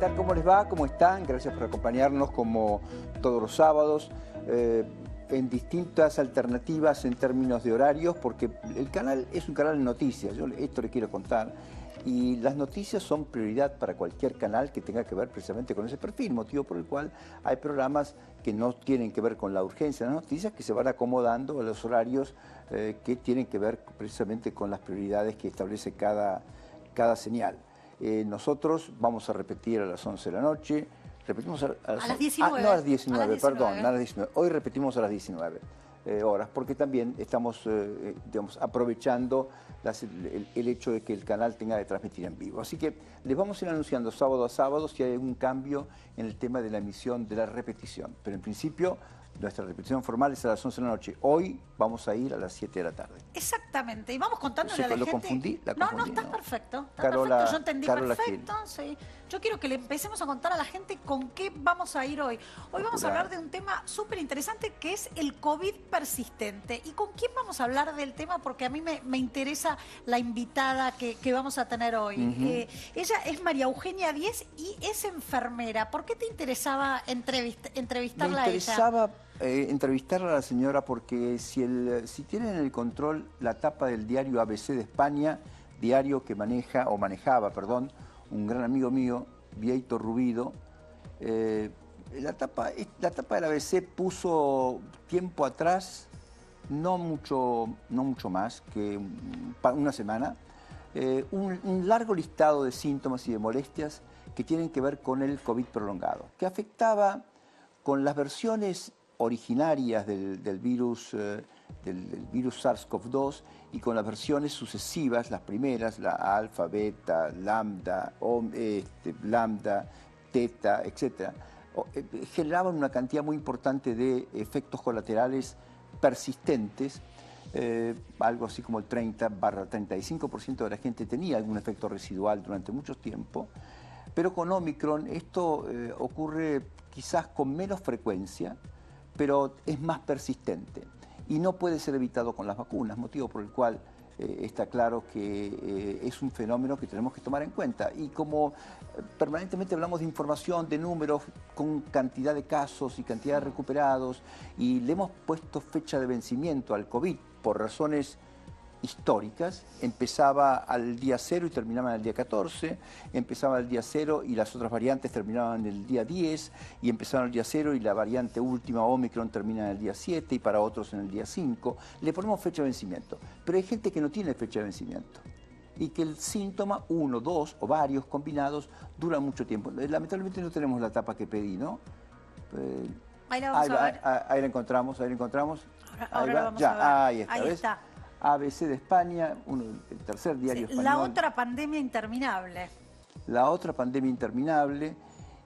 tal? ¿Cómo les va? ¿Cómo están? Gracias por acompañarnos como todos los sábados en distintas alternativas en términos de horarios, porque el canal es un canal de noticias, yo esto les quiero contar, y las noticias son prioridad para cualquier canal que tenga que ver precisamente con ese perfil, motivo por el cual hay programas que no tienen que ver con la urgencia de las noticias, que se van acomodando a los horarios que tienen que ver precisamente con las prioridades que establece cada señal. Nosotros vamos a repetir a las 11 de la noche, repetimos a las 19. No a las 19, a las 19. perdón, a las 19. Hoy repetimos a las 19 horas, porque también estamos digamos, aprovechando el hecho de que el canal tenga que transmitir en vivo. Así que les vamos a ir anunciando sábado a sábado si hay algún cambio en el tema de la emisión de la repetición. Pero en principio, nuestra repetición formal es a las 11 de la noche. Hoy vamos a ir a las 7 de la tarde. Exactamente. Y vamos contándole a la ¿Lo gente... confundí? No, está perfecto. Está Carola, perfecto. Yo entendí Carola perfecto. Sí. Yo quiero que le empecemos a contar a la gente con qué vamos a ir hoy. Hoy vamos a hablar de un tema súper interesante que es el COVID persistente. ¿Y con quién vamos a hablar del tema? Porque a mí me interesa la invitada que vamos a tener hoy. Ella es María Eugenia Díez y es enfermera. ¿Por qué te interesaba entrevistarla a ella? Me interesaba entrevistarla a la señora porque si tienen el control la tapa del diario ABC de España, diario que manejaba, un gran amigo mío, Vieito Rubido, la tapa del ABC puso tiempo atrás, no mucho más que una semana, un largo listado de síntomas y de molestias que tienen que ver con el COVID prolongado, que afectaba con las versiones originarias del virus SARS-CoV-2 y con las versiones sucesivas, las primeras, la alfa, beta, lambda, lambda, teta, etc., generaban una cantidad muy importante de efectos colaterales persistentes. Algo así como el 30-35% de la gente tenía algún efecto residual durante mucho tiempo, pero con Omicron esto ocurre quizás con menos frecuencia, pero es más persistente y no puede ser evitado con las vacunas, motivo por el cual está claro que es un fenómeno que tenemos que tomar en cuenta. Y como permanentemente hablamos de información, de números, con cantidad de casos y cantidad de recuperados, y le hemos puesto fecha de vencimiento al COVID por razones históricas, empezaba al día 0 y terminaba el día 14, empezaba el día 0 y las otras variantes terminaban el día 10, y empezaban el día 0 y la variante última Omicron termina en el día 7 y para otros en el día 5. Le ponemos fecha de vencimiento, pero hay gente que no tiene fecha de vencimiento y que el síntoma, uno, dos o varios combinados, dura mucho tiempo. Lamentablemente no tenemos la tapa que pedí, ¿no? Ahí la vamos a ver. Ahí la encontramos, ahí la encontramos. Ahora la vamos a ver. Ahí está, ahí ¿ves? está. ABC de España, el tercer diario español. La otra pandemia interminable. La otra pandemia interminable.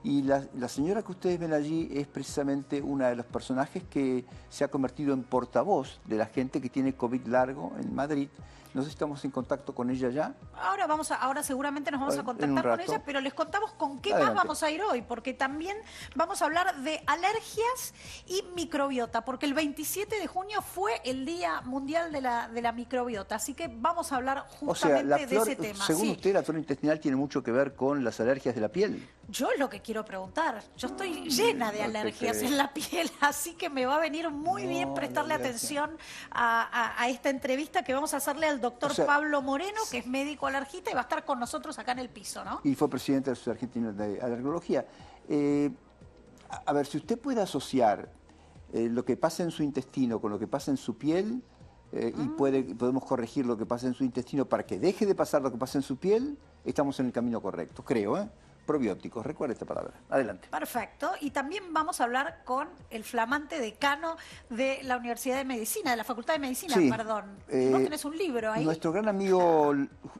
Y la señora que ustedes ven allí es precisamente una de los personajes que se ha convertido en portavoz de la gente que tiene COVID largo en Madrid. No sé si estamos en contacto con ella ya. Ahora seguramente nos vamos a contactar con ella, pero les contamos con qué más vamos a ir hoy, porque también vamos a hablar de alergias y microbiota, porque el 27 de junio fue el Día Mundial de la Microbiota, así que vamos a hablar justamente de ese tema. Según usted, la flora intestinal tiene mucho que ver con las alergias de la piel. Yo es lo que quiero preguntar. Yo estoy llena de alergias en la piel, así que me va a venir muy bien prestarle atención a esta entrevista que vamos a hacerle al doctor Pablo Moreno, que es médico alergista y va a estar con nosotros acá en el piso, ¿no? Y fue presidente de la Sociedad Argentina de Alergología. A ver, si usted puede asociar lo que pasa en su intestino con lo que pasa en su piel, y podemos corregir lo que pasa en su intestino para que deje de pasar lo que pasa en su piel, estamos en el camino correcto, creo, ¿eh? Probióticos, recuerda esta palabra. Adelante. Perfecto. Y también vamos a hablar con el flamante decano de la Universidad de Medicina, de la Facultad de Medicina, perdón. Vos tenés un libro ahí. Nuestro gran amigo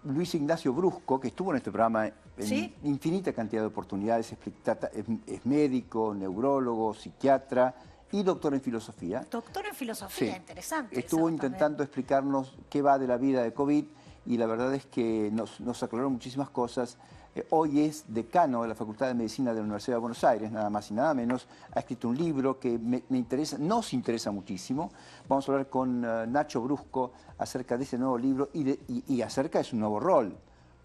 Luis Ignacio Brusco, que estuvo en este programa en infinita cantidad de oportunidades, es médico, neurólogo, psiquiatra y doctor en filosofía. Doctor en filosofía, interesante. Estuvo intentando explicarnos qué va de la vida de COVID y la verdad es que nos aclaró muchísimas cosas. Hoy es decano de la Facultad de Medicina de la Universidad de Buenos Aires, nada más y nada menos. Ha escrito un libro que nos interesa muchísimo. Vamos a hablar con Nacho Brusco acerca de ese nuevo libro y acerca de su nuevo rol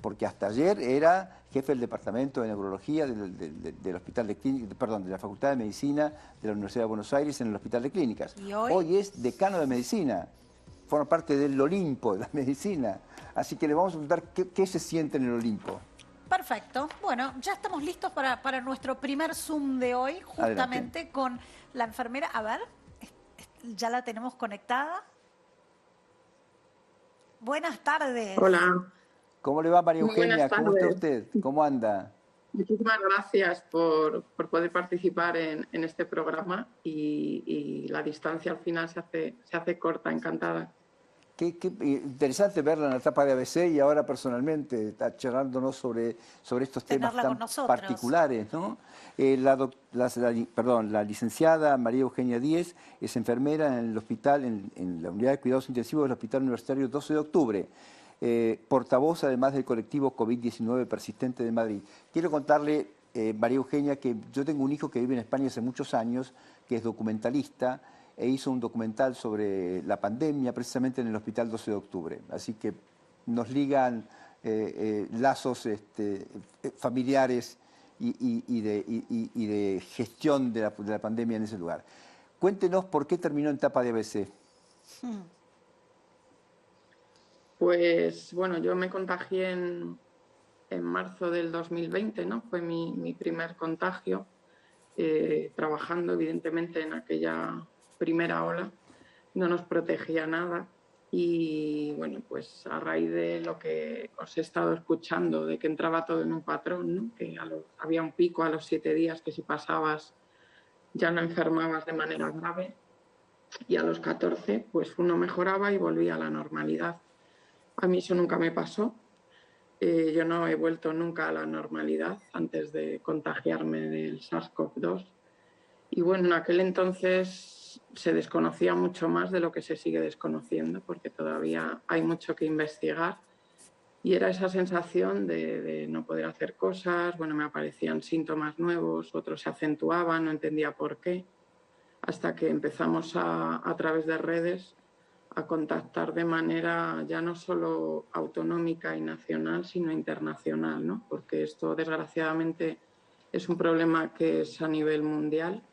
porque hasta ayer era jefe del departamento de neurología del Hospital de Clínicas, perdón, de la Facultad de Medicina de la Universidad de Buenos Aires en el Hospital de Clínicas. ¿Y hoy? Hoy es decano de medicina, forma parte del Olimpo de la medicina. Así que le vamos a preguntar qué se siente en el Olimpo. Perfecto. Bueno, ya estamos listos para nuestro primer Zoom de hoy, justamente Adelante. con la enfermera. A ver, ya la tenemos conectada. Buenas tardes. Hola, ¿Cómo le va, María muy buenas Eugenia? ¿Cómo está tardes. usted? ¿Cómo anda? Muchísimas gracias por poder participar en este programa y la distancia al final se hace corta, encantada. Qué interesante verla en la etapa de ABC y ahora personalmente, está charlándonos sobre estos temas Tenerla con tan nosotros. particulares, ¿no? La licenciada María Eugenia Díez es enfermera en el hospital, en la unidad de cuidados intensivos del Hospital Universitario 12 de Octubre, portavoz además del colectivo COVID-19 persistente de Madrid. Quiero contarle, María Eugenia, que yo tengo un hijo que vive en España hace muchos años, que es documentalista, e hizo un documental sobre la pandemia precisamente en el Hospital 12 de Octubre. Así que nos ligan lazos familiares y de gestión de la pandemia en ese lugar. Cuéntenos por qué terminó en tapa de ABC. Pues bueno, yo me contagié en marzo del 2020, ¿no? Fue mi primer contagio, trabajando evidentemente en aquella primera ola. No nos protegía nada y bueno, pues a raíz de lo que os he estado escuchando, de que entraba todo en un patrón, ¿no? Que había un pico a los 7 días, que si pasabas ya no enfermabas de manera grave, y a los 14 pues uno mejoraba y volvía a la normalidad. A mí eso nunca me pasó. Yo no he vuelto nunca a la normalidad antes de contagiarme del SARS-CoV-2. Y bueno, en aquel entonces se desconocía mucho más de lo que se sigue desconociendo, porque todavía hay mucho que investigar. Y era esa sensación de no poder hacer cosas, bueno, me aparecían síntomas nuevos, otros se acentuaban, no entendía por qué, hasta que empezamos a través de redes a contactar de manera ya no solo autonómica y nacional, sino internacional, ¿no? Porque esto desgraciadamente es un problema que es a nivel mundial.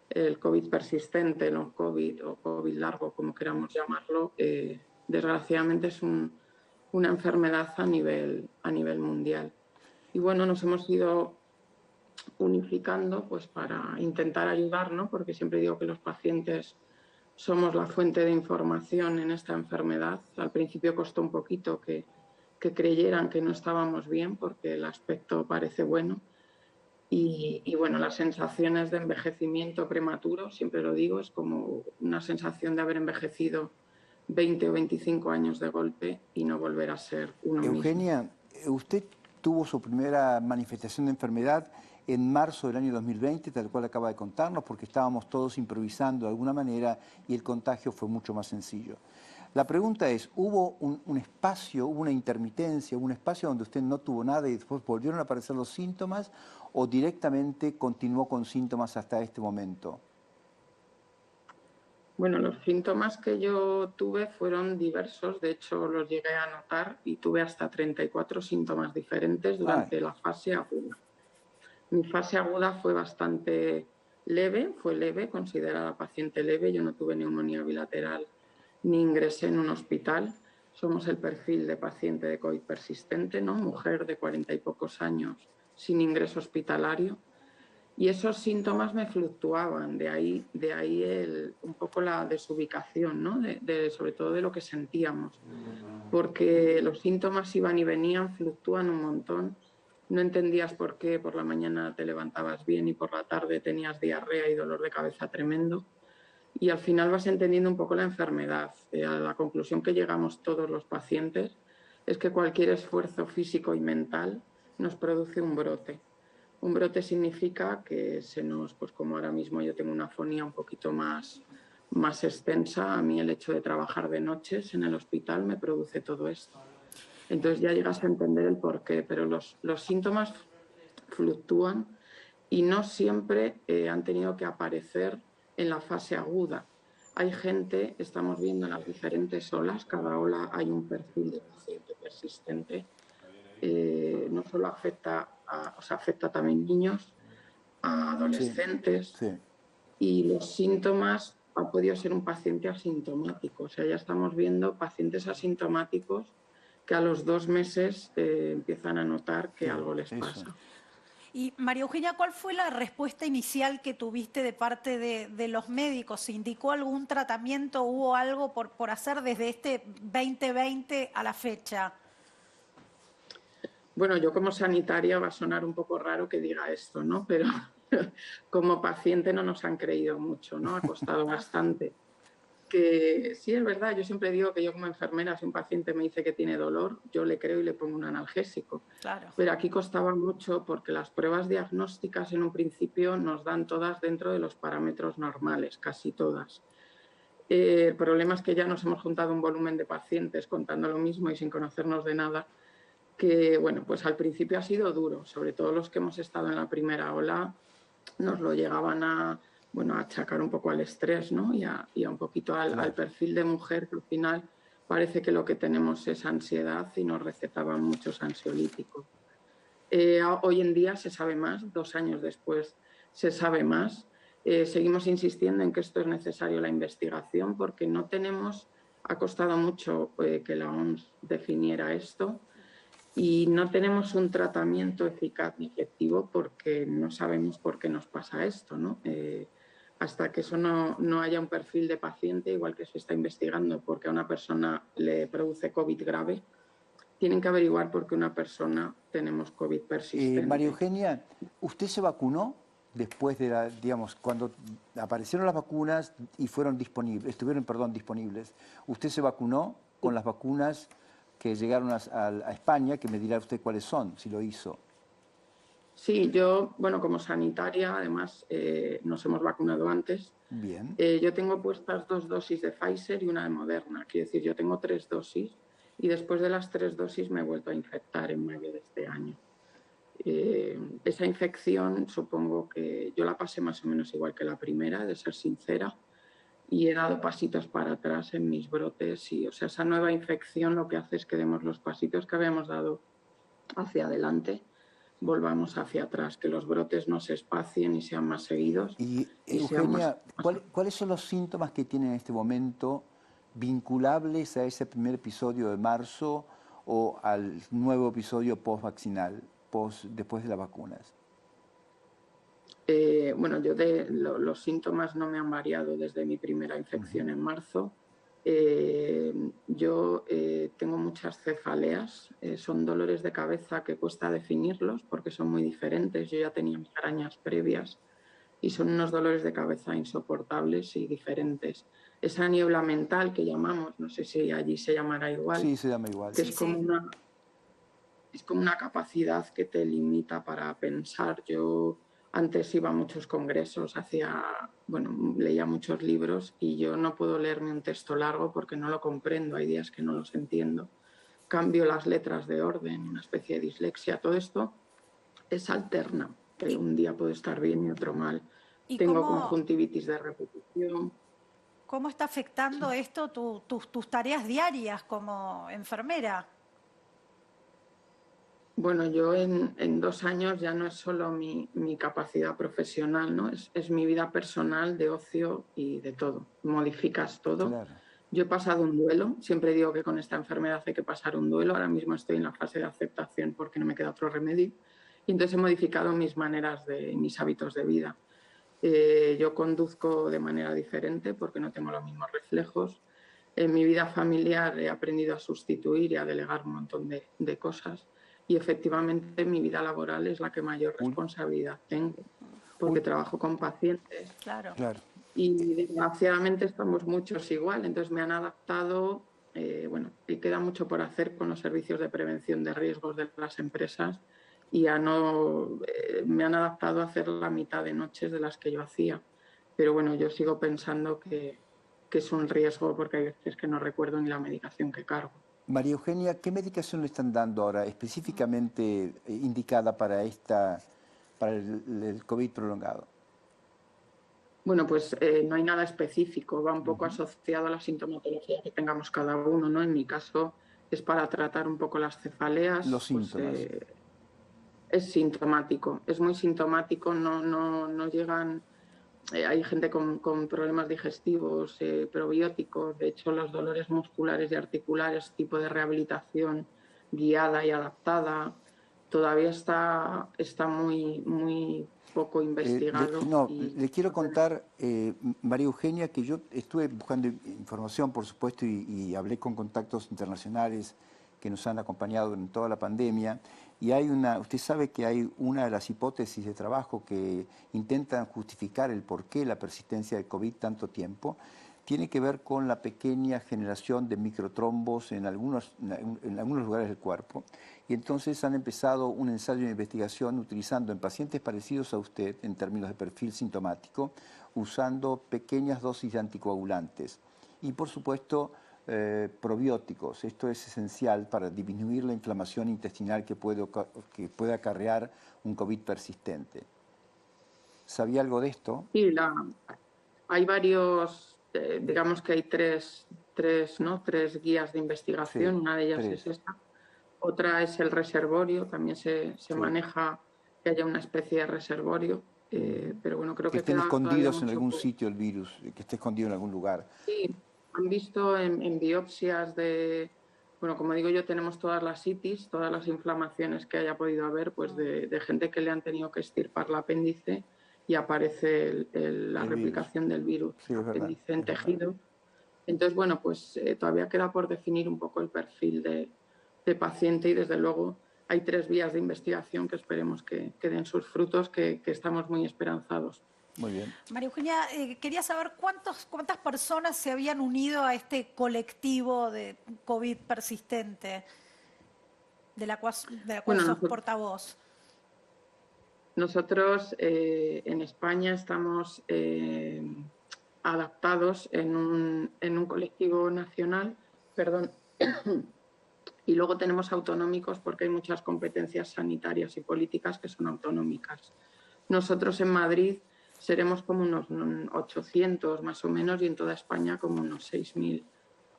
El COVID persistente, el long COVID o COVID largo, como queramos llamarlo, desgraciadamente es una enfermedad a nivel mundial. Y bueno, nos hemos ido unificando pues para intentar ayudar, ¿no? Porque siempre digo que los pacientes somos la fuente de información en esta enfermedad. Al principio costó un poquito que creyeran que no estábamos bien porque el aspecto parece bueno. Y bueno, las sensaciones de envejecimiento prematuro, siempre lo digo, es como una sensación de haber envejecido 20 o 25 años de golpe y no volver a ser uno mismo. Eugenia, usted tuvo su primera manifestación de enfermedad en marzo del año 2020, tal cual acaba de contarnos, porque estábamos todos improvisando de alguna manera y el contagio fue mucho más sencillo. La pregunta es, ¿hubo un espacio, hubo una intermitencia, un espacio donde usted no tuvo nada y después volvieron a aparecer los síntomas o directamente continuó con síntomas hasta este momento? Bueno, los síntomas que yo tuve fueron diversos, de hecho los llegué a notar y tuve hasta 34 síntomas diferentes durante la fase aguda. Mi fase aguda fue bastante leve, fue leve, considerada paciente leve, yo no tuve neumonía bilateral ni ingresé en un hospital. Somos el perfil de paciente de COVID persistente, ¿no? Mujer de 40 y pocos años sin ingreso hospitalario. Y esos síntomas me fluctuaban, de ahí un poco la desubicación, ¿no? Sobre todo de lo que sentíamos, porque los síntomas iban y venían, fluctúan un montón, no entendías por qué por la mañana te levantabas bien y por la tarde tenías diarrea y dolor de cabeza tremendo, y al final vas entendiendo un poco la enfermedad. A la conclusión que llegamos todos los pacientes es que cualquier esfuerzo físico y mental nos produce un brote. Un brote significa que pues como ahora mismo yo tengo una afonía un poquito más extensa, a mí el hecho de trabajar de noches en el hospital me produce todo esto. Entonces ya llegas a entender el porqué, pero los síntomas fluctúan y no siempre han tenido que aparecer en la fase aguda. Hay gente, estamos viendo en las diferentes olas, cada ola hay un perfil de paciente persistente. no solo afecta o sea, afecta también niños, a adolescentes, sí. Y los síntomas ha podido ser un paciente asintomático. O sea, ya estamos viendo pacientes asintomáticos que a los 2 meses empiezan a notar que algo les pasa. Y María Eugenia, ¿cuál fue la respuesta inicial que tuviste de parte de los médicos? ¿Se indicó algún tratamiento? ¿Hubo algo por hacer desde este 2020 a la fecha? Bueno, yo como sanitaria va a sonar un poco raro que diga esto, ¿no? Pero como paciente no nos han creído mucho, ¿no? Ha costado bastante. Que sí, es verdad, yo siempre digo que yo como enfermera, si un paciente me dice que tiene dolor, yo le creo y le pongo un analgésico. Claro. Pero aquí costaba mucho porque las pruebas diagnósticas en un principio nos dan todas dentro de los parámetros normales, casi todas. El problema es que ya nos hemos juntado un volumen de pacientes contando lo mismo y sin conocernos de nada, que bueno, pues al principio ha sido duro, sobre todo los que hemos estado en la primera ola nos lo llegaban a, bueno, a achacar un poco al estrés, ¿no? Y a un poquito al perfil de mujer, que al final parece que lo que tenemos es ansiedad y nos recetaban muchos ansiolíticos. Hoy en día se sabe más, 2 años después se sabe más. Seguimos insistiendo en que esto es necesario la investigación porque no tenemos, ha costado mucho que la OMS definiera esto y no tenemos un tratamiento eficaz ni efectivo porque no sabemos por qué nos pasa esto, ¿no? Hasta que eso no haya un perfil de paciente, igual que se está investigando porque a una persona le produce COVID grave, tienen que averiguar por qué una persona tenemos COVID persistente. María Eugenia, ¿usted se vacunó después de la, digamos, cuando aparecieron las vacunas y fueron disponibles, estuvieron, perdón, disponibles? ¿Usted se vacunó con las vacunas que llegaron a España, que me dirá usted cuáles son, si lo hizo? Sí, yo, bueno, como sanitaria, además, nos hemos vacunado antes. Bien. Yo tengo puestas 2 dosis de Pfizer y una de Moderna. Quiero decir, yo tengo 3 dosis y después de las 3 dosis me he vuelto a infectar en mayo de este año. Esa infección, supongo que yo la pasé más o menos igual que la primera, de ser sincera, y he dado pasitos para atrás en mis brotes. Y, o sea, esa nueva infección lo que hace es que demos los pasitos que habíamos dado hacia adelante, volvamos hacia atrás, que los brotes no se espacien y sean más seguidos. Y sean Eugenia, más... ¿cuáles son los síntomas que tiene en este momento vinculables a ese primer episodio de marzo o al nuevo episodio post-vaccinal, después de las vacunas? Bueno, los síntomas no me han variado desde mi primera infección en marzo. Yo tengo muchas cefaleas, son dolores de cabeza que cuesta definirlos porque son muy diferentes. Yo ya tenía migrañas previas y son unos dolores de cabeza insoportables y diferentes. Esa niebla mental que llamamos, no sé si allí se llamará igual, Sí, se llama igual. que es como una capacidad que te limita para pensar. Yo antes iba a muchos congresos, leía muchos libros y yo no puedo leerme un texto largo porque no lo comprendo, hay días que no los entiendo. Cambio las letras de orden, una especie de dislexia. Todo esto es alterna. Un día puedo estar bien y otro mal. Tengo conjuntivitis de repetición. ¿Cómo está afectando esto tus tareas diarias como enfermera? Bueno, yo en 2 años ya no es solo mi capacidad profesional, ¿no? Es mi vida personal, de ocio y de todo. Modificas todo. Claro. Yo he pasado un duelo, siempre digo que con esta enfermedad hay que pasar un duelo, ahora mismo estoy en la fase de aceptación porque no me queda otro remedio, y entonces he modificado mis mis hábitos de vida. Yo conduzco de manera diferente porque no tengo los mismos reflejos. En mi vida familiar he aprendido a sustituir y a delegar un montón de cosas. Y efectivamente mi vida laboral es la que mayor responsabilidad tengo, porque trabajo con pacientes. Claro. Y desgraciadamente estamos muchos igual, entonces me han adaptado, y queda mucho por hacer con los servicios de prevención de riesgos de las empresas y me han adaptado a hacer la mitad de noches de las que yo hacía. Pero bueno, yo sigo pensando que es un riesgo porque hay veces que no recuerdo ni la medicación que cargo. María Eugenia, ¿qué medicación le están dando ahora específicamente indicada para el COVID prolongado? Bueno, pues no hay nada específico, va un poco asociado a la sintomatología que tengamos cada uno, ¿no? En mi caso, es para tratar un poco las Los cefaleas, pues síntomas. es sintomático, es muy sintomático, no llegan, hay gente con problemas digestivos, probióticos, de hecho los dolores musculares y articulares, tipo de rehabilitación guiada y adaptada, todavía está muy poco investigado. No, le quiero contar, María Eugenia, que yo estuve buscando información, por supuesto, y hablé con contactos internacionales que nos han acompañado en toda la pandemia. Y usted sabe que hay una de las hipótesis de trabajo que intentan justificar el por qué la persistencia del COVID tanto tiempo, tiene que ver con la pequeña generación de microtrombos en algunos lugares del cuerpo. Y entonces han empezado un ensayo de investigación utilizando en pacientes parecidos a usted, en términos de perfil sintomático, usando pequeñas dosis de anticoagulantes. Y por supuesto, probióticos. Esto es esencial para disminuir la inflamación intestinal que puede acarrear un COVID persistente. ¿Sabía algo de esto? Sí, hay varios, digamos que hay tres guías de investigación, Sí, una de ellas es 3. esta. Otra es el reservorio, también se Sí. maneja que haya una especie de reservorio, pero bueno, creo Que que estén queda todavía escondidos en mucho algún por... sitio el virus, que esté escondido en algún lugar. Sí, han visto en biopsias bueno, como digo yo, tenemos todas las itis, todas las inflamaciones que haya podido haber, pues de gente que le han tenido que extirpar el apéndice y aparece la El virus. replicación del virus, Sí, es verdad. apéndice en Es verdad. tejido. Entonces, bueno, pues todavía queda por definir un poco el perfil de paciente y desde luego hay 3 vías de investigación que esperemos que den sus frutos, que estamos muy esperanzados. Muy bien. María Eugenia, quería saber cuántas personas se habían unido a este colectivo de COVID persistente de la cual Bueno, sos portavoz. nosotros en España estamos adaptados en un colectivo nacional, perdón, y luego tenemos autonómicos porque hay muchas competencias sanitarias y políticas que son autonómicas. Nosotros en Madrid seremos como unos 800 más o menos y en toda España como unos 6.000.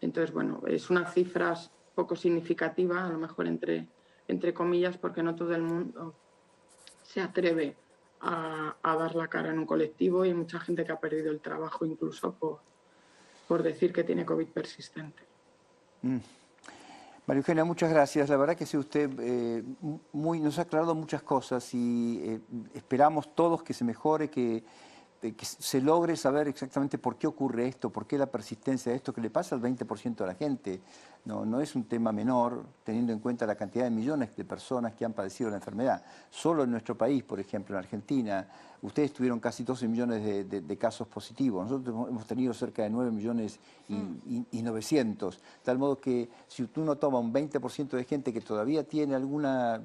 Entonces, bueno, es una cifra poco significativa, a lo mejor entre comillas, porque no todo el mundo se atreve a dar la cara en un colectivo y hay mucha gente que ha perdido el trabajo incluso por decir que tiene COVID persistente. María Eugenia, muchas gracias. La verdad que sí, usted nos ha aclarado muchas cosas y esperamos todos que se mejore, que se logre saber exactamente por qué ocurre esto, por qué la persistencia de esto que le pasa al 20% de la gente. No es un tema menor, teniendo en cuenta la cantidad de millones de personas que han padecido la enfermedad. Solo en nuestro país, por ejemplo, en Argentina, ustedes tuvieron casi 12 millones de casos positivos. Nosotros hemos tenido cerca de 9 millones y 900. Tal modo que si uno toma un 20% de gente que todavía tiene alguna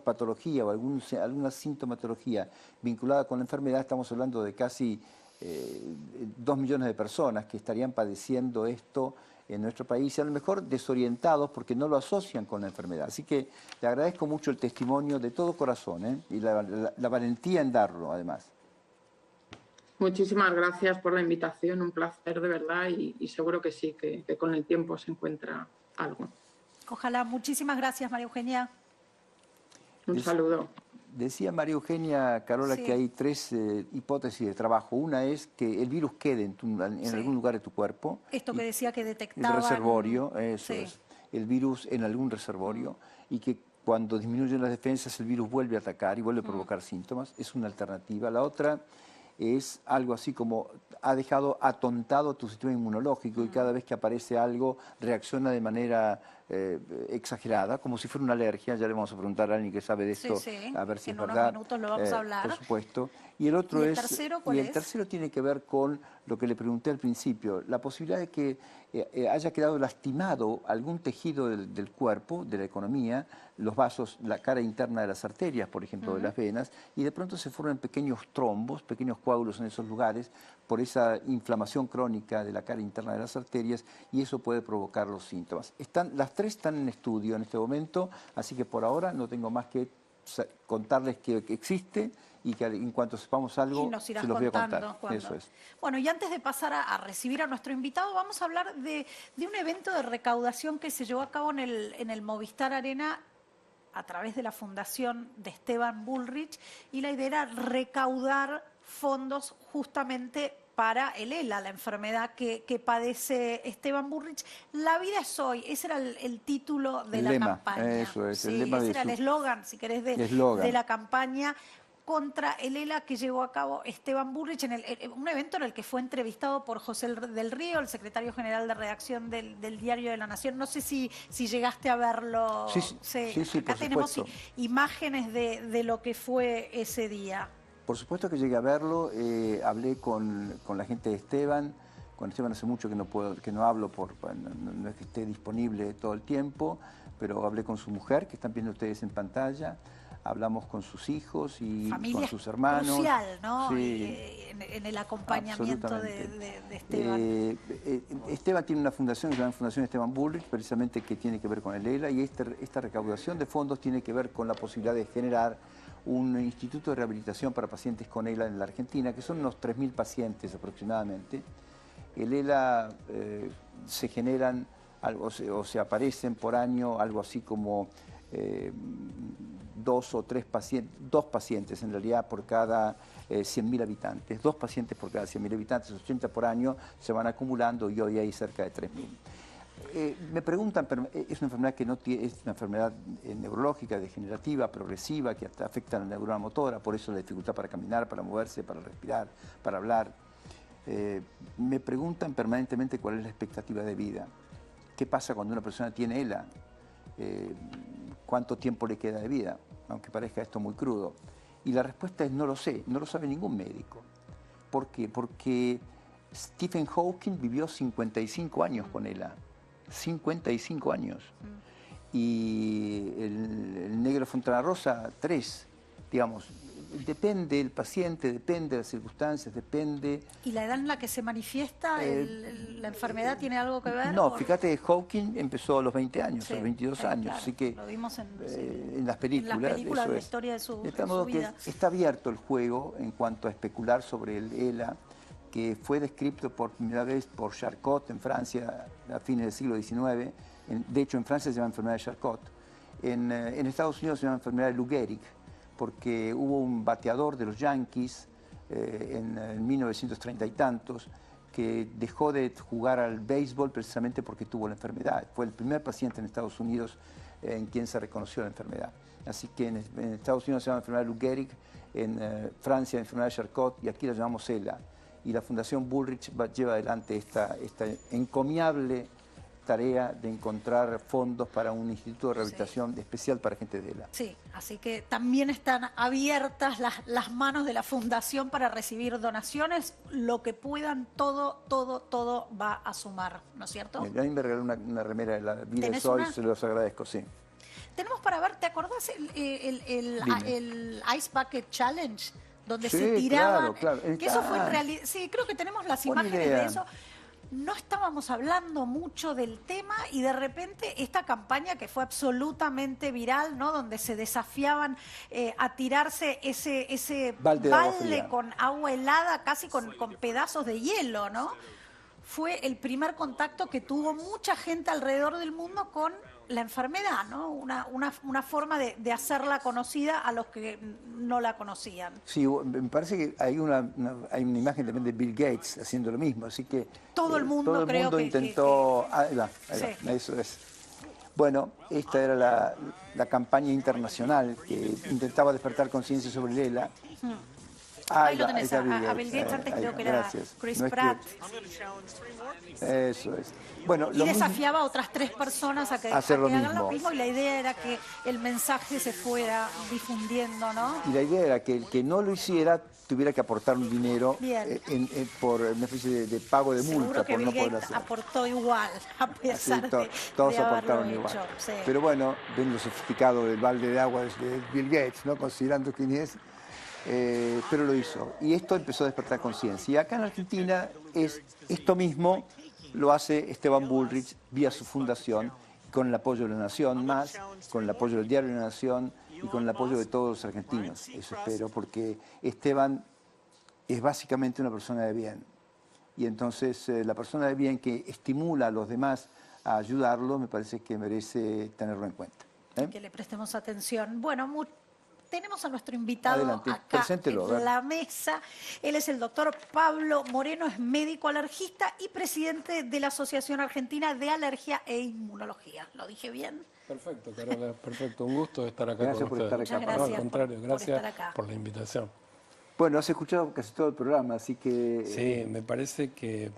patología o alguna sintomatología vinculada con la enfermedad, estamos hablando de casi 2 millones de personas que estarían padeciendo esto en nuestro país y a lo mejor desorientados porque no lo asocian con la enfermedad. Así que le agradezco mucho el testimonio de todo corazón y la valentía en darlo, además. Muchísimas gracias por la invitación, un placer de verdad y seguro que sí, que con el tiempo se encuentra algo. Ojalá. Muchísimas gracias, María Eugenia. Un saludo. Decía María Eugenia Carola Sí. que hay 3 hipótesis de trabajo. Una es que el virus quede en Sí. algún lugar de tu cuerpo. Esto que decía que El detectaban... reservorio, eso Sí. es. El virus en algún reservorio y que cuando disminuyen las defensas el virus vuelve a atacar y vuelve a provocar síntomas. Es una alternativa. La otra es algo así como ha dejado atontado tu sistema inmunológico y cada vez que aparece algo reacciona de manera exagerada, como si fuera una alergia. Ya le vamos a preguntar a alguien que sabe de esto, Sí. a ver si En es unos verdad. minutos lo vamos a hablar. Por supuesto. Y el otro ¿Y el tercero cuál y el es? tercero tiene que ver con lo que le pregunté al principio, la posibilidad de que haya quedado lastimado algún tejido del cuerpo, de la economía, los vasos, la cara interna de las arterias, por ejemplo, de las venas, y de pronto se forman pequeños trombos, pequeños coágulos en esos lugares por esa inflamación crónica de la cara interna de las arterias y eso puede provocar los síntomas. Las 3 están en estudio en este momento, así que por ahora no tengo más que contarles que existe y que en cuanto sepamos algo, y nos irás se los voy a contando contar. cuándo. Eso es. Bueno, y antes de pasar a recibir a nuestro invitado, vamos a hablar de un evento de recaudación que se llevó a cabo en el Movistar Arena a través de la fundación de Esteban Bullrich, y la idea era recaudar fondos justamente para el ELA, la enfermedad que padece Esteban Bullrich. La vida es hoy, ese era el título de la campaña. Eso es, Sí, el lema ese de era el eslogan, si querés, de la campaña contra el ELA que llevó a cabo Esteban Bullrich en un evento en el que fue entrevistado por José del Río, el secretario general de redacción del Diario de la Nación. No sé si llegaste a verlo. Sí, acá por tenemos supuesto. imágenes de lo que fue ese día. Por supuesto que llegué a verlo, hablé con la gente de Esteban. Con Esteban hace mucho que no hablo, no es que esté disponible todo el tiempo, pero hablé con su mujer, que están viendo ustedes en pantalla, hablamos con sus hijos y Familia con sus hermanos. Crucial, ¿no? Sí, en el acompañamiento de Esteban. Esteban tiene una fundación que se llama Fundación Esteban Bullrich, precisamente que tiene que ver con el ELA, y esta recaudación de fondos tiene que ver con la posibilidad de generar un instituto de rehabilitación para pacientes con ELA en la Argentina, que son unos 3.000 pacientes aproximadamente. El ELA se generan, o se aparecen por año algo así como 2 o 3 pacientes, 2 pacientes en realidad por cada 100.000 habitantes, 2 pacientes por cada 100.000 habitantes, 80 por año, se van acumulando y hoy hay cerca de 3.000. Me preguntan, es una enfermedad que no tiene, es una enfermedad neurológica, degenerativa, progresiva, que afecta a la neurona motora, por eso la dificultad para caminar, para moverse, para respirar, para hablar. Me preguntan permanentemente cuál es la expectativa de vida. ¿Qué pasa cuando una persona tiene ELA? ¿Cuánto tiempo le queda de vida? Aunque parezca esto muy crudo. Y la respuesta es no lo sé, no lo sabe ningún médico. ¿Por qué? Porque Stephen Hawking vivió 55 años con ELA. 55 años. Y el negro Fontana Rosa, 3. Digamos, depende del paciente, depende de las circunstancias, depende... ¿Y la edad en la que se manifiesta la enfermedad tiene algo que ver? No, fíjate, Hawking empezó a los 20 años, a los 22 años, claro, así que... Lo vimos en las películas. En las películas de la es. historia de su modo vida. Que está abierto el juego en cuanto a especular sobre el ELA, que fue descrito por primera vez por Charcot en Francia a fines del siglo XIX. De hecho, en Francia se llama enfermedad de Charcot. En Estados Unidos se llama enfermedad de Lou Gehrig, porque hubo un bateador de los Yankees en 1930 y tantos que dejó de jugar al béisbol precisamente porque tuvo la enfermedad. Fue el primer paciente en Estados Unidos en quien se reconoció la enfermedad. Así que en Estados Unidos se llama enfermedad de Lou Gehrig, en Francia enfermedad de Charcot, y aquí la llamamos ELA. Y la Fundación Bullrich lleva adelante esta encomiable tarea de encontrar fondos para un instituto de rehabilitación especial para gente de ELA. Sí, así que también están abiertas las manos de la Fundación para recibir donaciones. Lo que puedan, todo va a sumar, ¿no es cierto? A mí me regaló una remera de La Vida es Hoy, se los agradezco, sí. Tenemos para ver, ¿te acordás el Ice Bucket Challenge? Donde sí, se tiraban, claro. Que eso fue en realidad, sí, creo que tenemos las imágenes de eso. No estábamos hablando mucho del tema y de repente esta campaña que fue absolutamente viral, ¿no? Donde se desafiaban a tirarse ese balde con agua helada, casi con pedazos de hielo, ¿no? Fue el primer contacto que tuvo mucha gente alrededor del mundo con la enfermedad, ¿no? Una forma de hacerla conocida a los que no la conocían. Sí, me parece que hay una imagen también de Bill Gates haciendo lo mismo, así que todo el mundo intentó... Ahí va, sí. Eso es. Bueno, esta era la campaña internacional que intentaba despertar conciencia sobre el ELA. Ahí lo tenés, a Bill Gates, antes creo que era Chris Pratt. Eso es. Bueno, y desafiaba a otras 3 personas a que hagan lo mismo, y la idea era que el mensaje se fuera difundiendo, ¿no? Y la idea era que el que no lo hiciera tuviera que aportar un dinero por una especie de pago de multa por no poder hacerlo. Aportó igual, a pesar todos de aportaron haberlo igual. Hecho, sí. Pero bueno, ven lo sofisticado del balde de agua de Bill Gates, ¿no? Considerando quién es. Pero lo hizo. Y esto empezó a despertar conciencia. Y acá en Argentina esto mismo lo hace Esteban Bullrich vía su fundación, con el apoyo de la Nación, con el apoyo del Diario de la Nación, y con el apoyo de todos los argentinos. Eso espero, porque Esteban es básicamente una persona de bien. Y entonces la persona de bien que estimula a los demás a ayudarlo, me parece que merece tenerlo en cuenta. Que le prestemos atención. Bueno, tenemos a nuestro invitado Adelante, acá preséntelo, en la mesa. Él es el doctor Pablo Moreno, es médico alergista y presidente de la Asociación Argentina de Alergia e Inmunología. ¿Lo dije bien? Perfecto, Carola, perfecto. Un gusto estar acá Gracias con por ustedes. estar acá, Muchas No, gracias al contrario, por gracias estar acá. por la invitación. Bueno, has escuchado casi todo el programa, así que... Sí, me parece que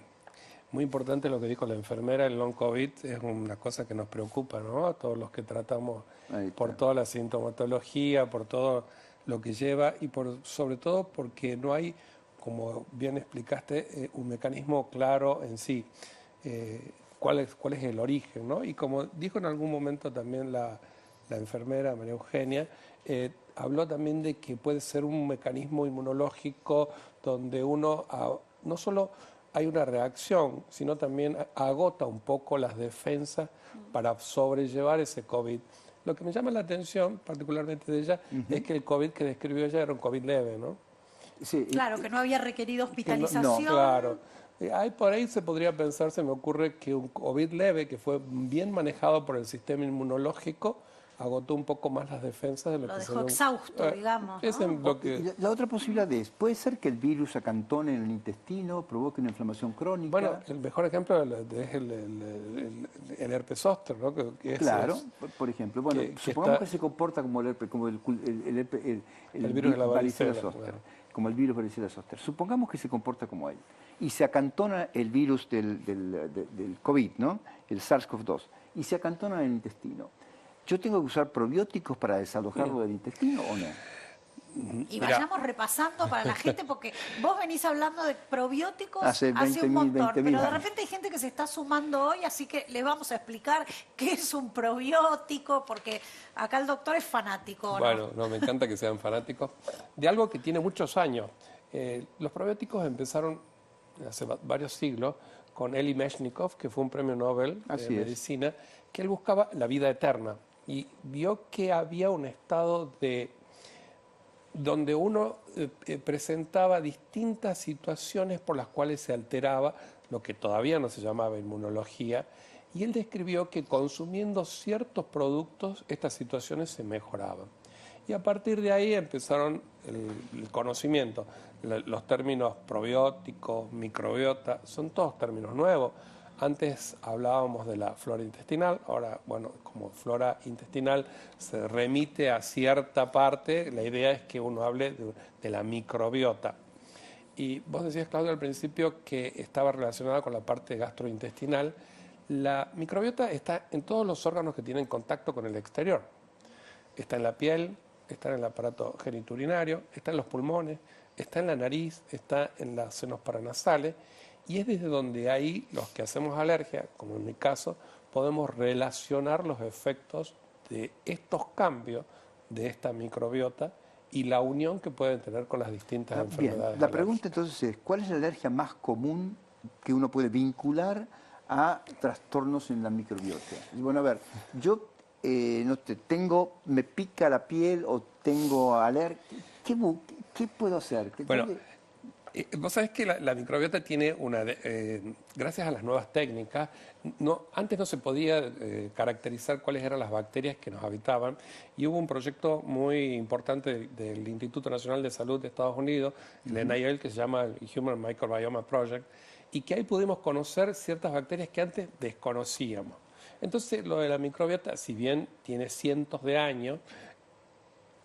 muy importante lo que dijo la enfermera, el long COVID es una cosa que nos preocupa, ¿no? A todos los que tratamos Ahí está. por toda la sintomatología, por todo lo que lleva y sobre todo porque no hay, como bien explicaste, un mecanismo claro en sí. ¿Cuál es el origen, ¿no? Y como dijo en algún momento también la enfermera María Eugenia, habló también de que puede ser un mecanismo inmunológico donde uno no solo hay una reacción, sino también agota un poco las defensas para sobrellevar ese COVID. Lo que me llama la atención, particularmente de ella, es que el COVID que describió ella era un COVID leve, ¿no? Sí, Claro, que no había requerido No, hospitalización. claro. Por ahí se podría pensar, se me ocurre, que un COVID leve, que fue bien manejado por el sistema inmunológico, agotó un poco más las defensas de lo Lo que dejó sería exhausto, digamos, es ¿no? en lo y que, la otra posibilidad es, ¿puede ser que el virus acantone en el intestino, provoque una inflamación crónica? bueno, el mejor ejemplo es el herpes zóster, ¿no? Que Claro, por ejemplo. Bueno, que supongamos está que se comporta como el herpes, como el virus de la varicela, zoster, claro. como el virus varicela zoster. Supongamos que se comporta como él y se acantona el virus del COVID, ¿no? El SARS-CoV-2, y se acantona en el intestino. ¿Yo tengo que usar probióticos para desalojarlo del intestino o no? Y Mirá. vayamos repasando para la gente, porque vos venís hablando de probióticos Hace un 20.000, montón, 20.000 pero de años. repente hay gente que se está sumando hoy, así que les vamos a explicar qué es un probiótico, porque acá el doctor es fanático, ¿no? Bueno, no, me encanta que sean fanáticos de algo que tiene muchos años. Los probióticos empezaron hace varios siglos con Elie Meshnikov, que fue un premio Nobel de Así es. medicina, que él buscaba la vida eterna y vio que había un estado donde uno presentaba distintas situaciones por las cuales se alteraba lo que todavía no se llamaba inmunología, y él describió que consumiendo ciertos productos estas situaciones se mejoraban. Y a partir de ahí empezaron el conocimiento. Los términos probióticos, microbiota, son todos términos nuevos. Antes hablábamos de la flora intestinal, ahora, bueno, como flora intestinal se remite a cierta parte, la idea es que uno hable de la microbiota. Y vos decías, Claudio, al principio que estaba relacionada con la parte gastrointestinal. La microbiota está en todos los órganos que tienen contacto con el exterior. Está en la piel, está en el aparato genitourinario, está en los pulmones, está en la nariz, está en las senos paranasales, y es desde donde ahí los que hacemos alergia, como en mi caso, podemos relacionar los efectos de estos cambios de esta microbiota y la unión que pueden tener con las distintas enfermedades. Bien, la pregunta entonces es, ¿cuál es la alergia más común que uno puede vincular a trastornos en la microbiota? Y bueno, a ver, yo no te tengo, me pica la piel o tengo alergia, ¿qué puedo hacer? Bueno, vos sabés que la microbiota tiene gracias a las nuevas técnicas, antes no se podía caracterizar cuáles eran las bacterias que nos habitaban, y hubo un proyecto muy importante del Instituto Nacional de Salud de Estados Unidos, el NIL, que se llama el Human Microbiome Project, y que ahí pudimos conocer ciertas bacterias que antes desconocíamos. Entonces, lo de la microbiota, si bien tiene cientos de años,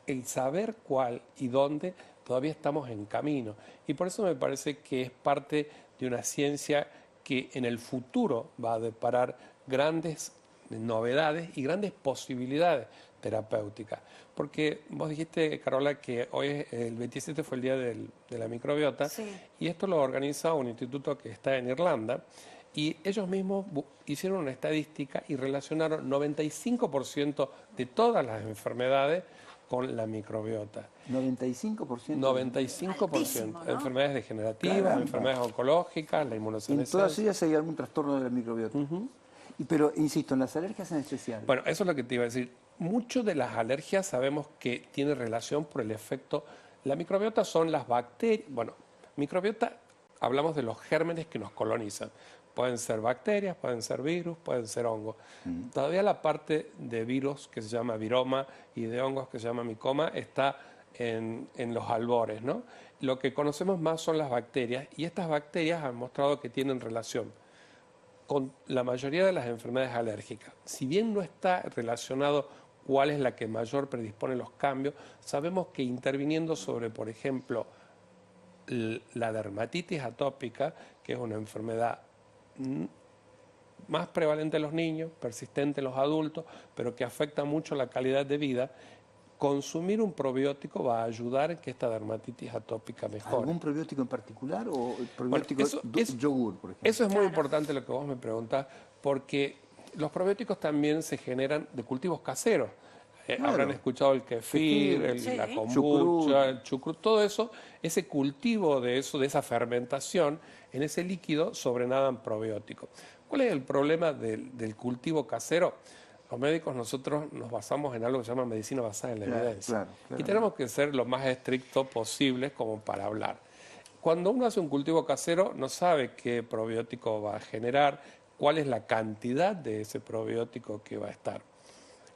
el saber cuál y dónde todavía estamos en camino. Y por eso me parece que es parte de una ciencia que en el futuro va a deparar grandes novedades y grandes posibilidades terapéuticas. Porque vos dijiste, Carola, que hoy el 27 fue el día de la microbiota, Sí. y esto lo organiza un instituto que está en Irlanda, y ellos mismos hicieron una estadística y relacionaron 95% de todas las enfermedades con la microbiota. 95%. 95%. Altísimo, ¿no? Enfermedades degenerativas, Caramba. enfermedades oncológicas, la En inmunosenescencia. todas ellas hay algún trastorno de la microbiota. Pero, insisto, en las alergias en especial. Bueno, eso es lo que te iba a decir. Muchas de las alergias sabemos que tiene relación por el efecto. La microbiota son las bacterias. Bueno, microbiota, hablamos de los gérmenes que nos colonizan. Pueden ser bacterias, pueden ser virus, pueden ser hongos. Todavía la parte de virus, que se llama viroma, y de hongos, que se llama micoma, está en los albores, ¿no? Lo que conocemos más son las bacterias, y estas bacterias han mostrado que tienen relación con la mayoría de las enfermedades alérgicas. Si bien no está relacionado cuál es la que mayor predispone los cambios, sabemos que interviniendo sobre, por ejemplo, la dermatitis atópica, que es una enfermedad más prevalente en los niños, persistente en los adultos, pero que afecta mucho la calidad de vida, consumir un probiótico va a ayudar a que esta dermatitis atópica mejore. ¿Algún probiótico en particular o el probiótico yogur, por ejemplo? Eso es muy importante lo que vos me preguntás, porque los probióticos también se generan de cultivos caseros. Habrán escuchado el kefir, la kombucha, el chucrut, todo eso, ese cultivo de eso, de esa fermentación, en ese líquido sobrenadan probióticos. ¿Cuál es el problema del cultivo casero? Los médicos nosotros nos basamos en algo que se llama medicina basada en la evidencia. Y tenemos que ser lo más estrictos posibles como para hablar. Cuando uno hace un cultivo casero no sabe qué probiótico va a generar, cuál es la cantidad de ese probiótico que va a estar.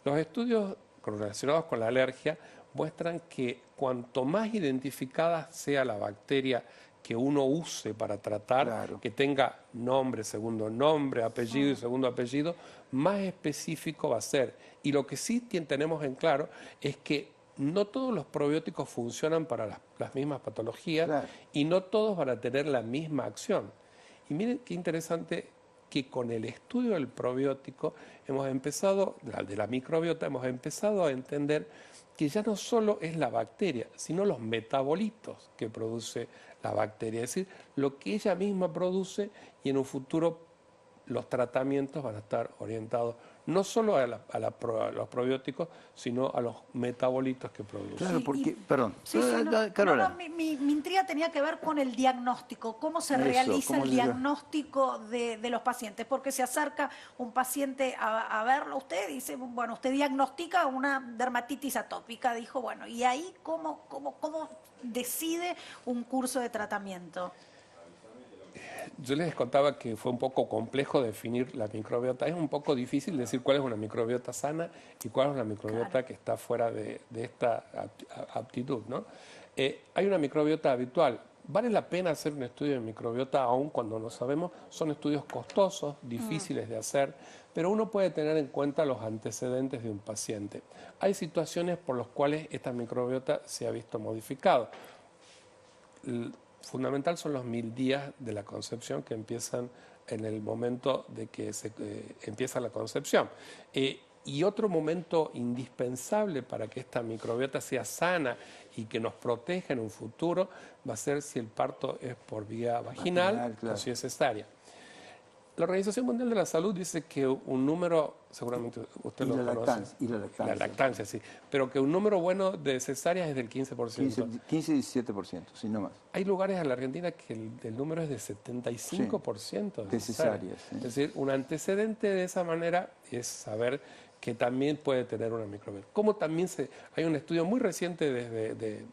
Los estudios relacionados con la alergia muestran que cuanto más identificada sea la bacteria que uno use para tratar, que tenga nombre, segundo nombre, apellido y segundo apellido, más específico va a ser. Y lo que sí tenemos en claro es que no todos los probióticos funcionan para las mismas patologías y no todos van a tener la misma acción. Y miren qué interesante que con el estudio del probiótico hemos empezado, de la microbiota, hemos empezado a entender que ya no solo es la bacteria, sino los metabolitos que produce la bacteria, es decir, lo que ella misma produce, y en un futuro los tratamientos van a estar orientados no solo a los probióticos, sino a los metabolitos que producen. Claro, porque, perdón, Carola. Mi intriga tenía que ver con el diagnóstico, cómo se realiza el diagnóstico de los pacientes, porque se acerca un paciente a verlo usted y dice, bueno, usted diagnostica una dermatitis atópica, dijo, bueno, y ahí cómo decide un curso de tratamiento. Yo les contaba que fue un poco complejo definir la microbiota. Es un poco difícil decir cuál es una microbiota sana y cuál es una microbiota que está fuera de esta aptitud, ¿no? Hay una microbiota habitual. ¿Vale la pena hacer un estudio de microbiota aún cuando no sabemos? Son estudios costosos, difíciles de hacer, pero uno puede tener en cuenta los antecedentes de un paciente. Hay situaciones por las cuales esta microbiota se ha visto modificado. Fundamental son los 1000 días de la concepción que empiezan en el momento de que empieza la concepción. Y otro momento indispensable para que esta microbiota sea sana y que nos proteja en un futuro va a ser si el parto es por vía vaginal o si es cesárea. La Organización Mundial de la Salud dice que un número, seguramente usted lo conoce. La lactancia, sí. Pero que un número bueno de cesáreas es del 15%. 15-17%, sí, no más. Hay lugares en la Argentina que el número es de 75% de cesáreas. Sí. Es decir, un antecedente de esa manera es saber que también puede tener una microbiota. Como también hay un estudio muy reciente de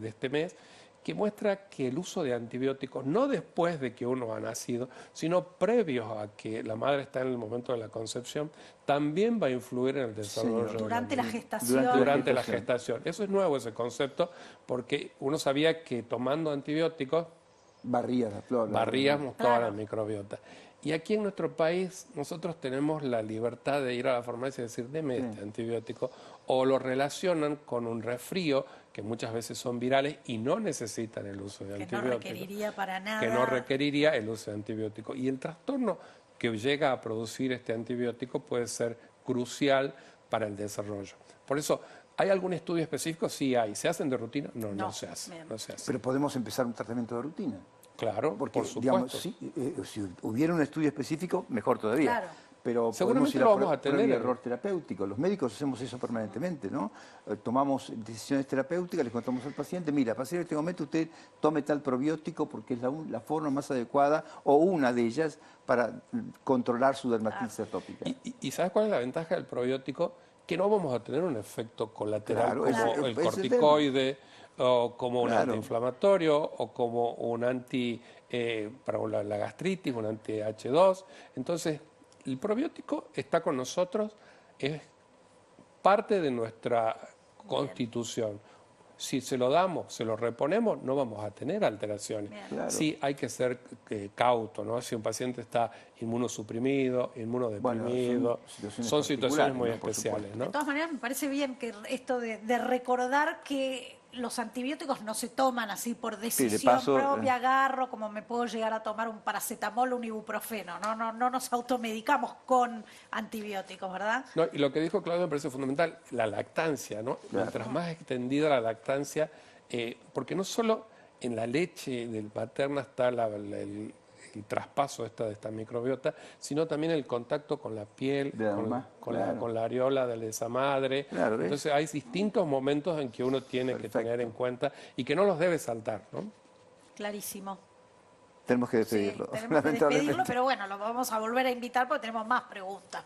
este mes que muestra que el uso de antibióticos, no después de que uno ha nacido, sino previos a que la madre está en el momento de la concepción, también va a influir en el desarrollo. Durante la gestación. Durante la gestación. Eso es nuevo, ese concepto, porque uno sabía que tomando antibióticos barríamos toda la microbiota. Y aquí en nuestro país nosotros tenemos la libertad de ir a la farmacia y decir, deme este antibiótico, o lo relacionan con un resfrío, que muchas veces son virales y no necesitan el uso de antibióticos. Que no requeriría para nada. Que no requeriría el uso de antibióticos. Y el trastorno que llega a producir este antibiótico puede ser crucial para el desarrollo. Por eso, ¿hay algún estudio específico? Sí hay. ¿Se hacen de rutina? No se hace. Pero podemos empezar un tratamiento de rutina. Claro, porque, por supuesto. Digamos, si hubiera un estudio específico, mejor todavía. Claro. pero podemos Seguramente ir lo a vamos a prueba y tener. error terapéutico. Los médicos hacemos eso permanentemente, ¿no? Tomamos decisiones terapéuticas, les contamos al paciente, mira, a partir de este momento usted tome tal probiótico porque es la forma más adecuada o una de ellas para controlar su dermatitis atópica. ¿Y sabes cuál es la ventaja del probiótico? Que no vamos a tener un efecto colateral Claro, como el es el corticoide, o como un Claro. antiinflamatorio, o como un para la gastritis, un anti-H2. Entonces, el probiótico está con nosotros, es parte de nuestra constitución. Si se lo damos, se lo reponemos, no vamos a tener alteraciones. Claro. Sí hay que ser cauto, ¿no? Si un paciente está inmunosuprimido, inmunodeprimido, son situaciones muy ¿no? Por especiales, supuesto. ¿no? De todas maneras, me parece bien que esto de recordar que los antibióticos no se toman así por decisión paso, propia, agarro, como me puedo llegar a tomar un paracetamol o un ibuprofeno. No nos automedicamos con antibióticos, ¿verdad? No, y lo que dijo Claudio me parece fundamental, la lactancia, ¿no? Claro. Mientras más extendida la lactancia, porque no solo en la leche del materna está el traspaso de esta microbiota, sino también el contacto con la piel, De la mamá, claro. con la areola de esa madre. Claro, ¿ves? Entonces hay distintos momentos en que uno tiene que tener en cuenta y que no los debe saltar, ¿no? Clarísimo. Tenemos que Sí, despedirlo. tenemos que lamentablemente. despedirlo, pero bueno, lo vamos a volver a invitar porque tenemos más preguntas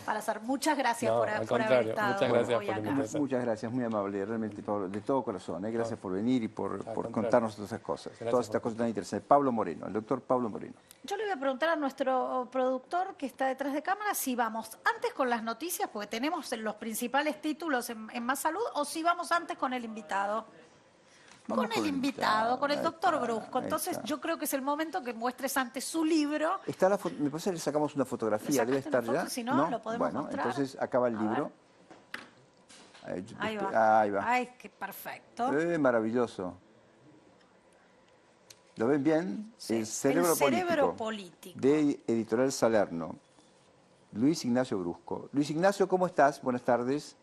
para hacer. Muchas gracias No, por al haber contrario, estado muchas gracias hoy por la acá. invitación. Muchas gracias, muy amable, realmente, Pablo, de todo corazón. Gracias por venir y por contrario. contarnos todas esas cosas, Gracias todas estas por- cosas tan interesantes. Pablo Moreno, el doctor Pablo Moreno. Yo le voy a preguntar a nuestro productor que está detrás de cámara si vamos antes con las noticias, porque tenemos los principales títulos en Más Salud, o si vamos antes con el invitado. Vamos Con el invitado, con el ahí doctor está, Brusco. ahí Entonces está. yo creo que es el momento que muestres antes su libro. Está me parece que le sacamos una fotografía, ¿Le debe sacaste una estar ya. foto? Si no, lo podemos bueno, mostrar. entonces acaba el A libro. Ahí va. Ahí va. Ay, qué perfecto. Maravilloso. ¿Lo ven bien? Sí. El cerebro, El cerebro político. de Editorial Salerno. Luis Ignacio Brusco. Luis Ignacio, ¿cómo estás? Buenas tardes.